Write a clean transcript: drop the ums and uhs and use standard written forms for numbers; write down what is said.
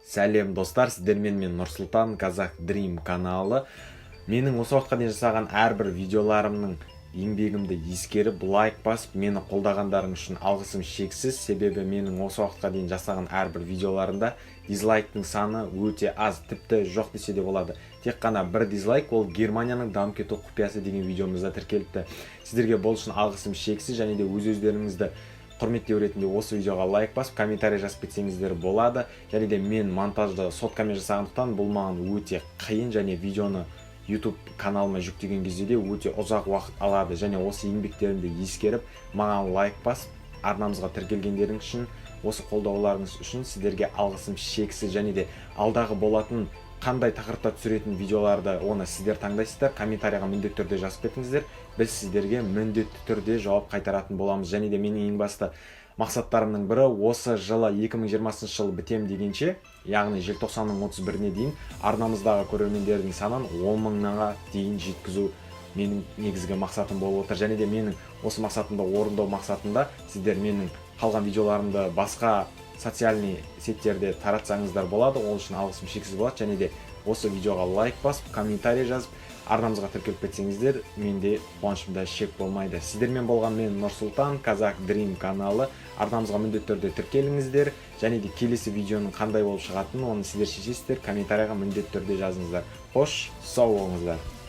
Сәлем достар, сіздермен мен Нұрсұлтан Казах Dream каналы. Менің осы уақытқа дейін жасаған әрбір видеоларымның еңбегімді ескеріп, лайк басып, мені қолдағандарың үшін алғысым шексіз. Себебі менің осы уақытқа дейін жасаған әрбір видеоларында дизлайктың саны өте аз, тіпті жоқ десе де болады. Тек қана бір дизлайк, ол Германияның дамып кету құпиясы деген видеомызда тіркеліпті. Сіздерге бұл үшін алғысым шексіз, және де өз-өздеріңізді құрметтеу ретінде осы видеоға лайк басып, комментарий жазып кетсеңіздер болады. Және де мен монтажды соткамен жасағандықтан бұл маған өте қиын, және видеоны YouTube каналыма жүктеген кезде де өте ұзақ уақыт алады. Және осы еңбектерімді ескеріп, маған лайк басып, арнамызға тіркелгендерің үшін, осы қолдауларыңыз үшін сіздерге алғысым шексіз. Және де алдағы болатын қандай тақырыпта түсіретін видеоларды оны сіздер таңдайсыздар, комментарийға міндетті түрде жазып кетіңіздер. Біз сіздерге міндетті түрде жауап қайтаратын боламыз. Және де менің ең басты мақсаттарымның бірі осы жылы 2020 жылы бітем дегенше, яғни желтоқсанның 31-іне дейін арнамыздағы көрермендердің санын 10 мыңға дейін жеткізу менің негізгі мақсатым болып отыр. Және де менің осы мақсатымды орындау мақсатында сіздер менің қалған видеоларымды басқа социальный сеттерде таратсаңыздар болады. Ол үшін алғысым шексіз болады. Және де осы видеоға лайк басып, комментарий жазып, арнамызға тіркеліп кетсеңіздер, менде қуанышымда шек болмайды. Сіздермен болған мен Нұрсұлтан Казах Dream каналы. Арнамызға міндетті түрде тіркеліңіздер. Және де келесі видеоның қандай болып шығатынын оны сіздер шешесіздер. Комментарийға міндетті түрде жазыңыздар. Қош, сау болыңыздар.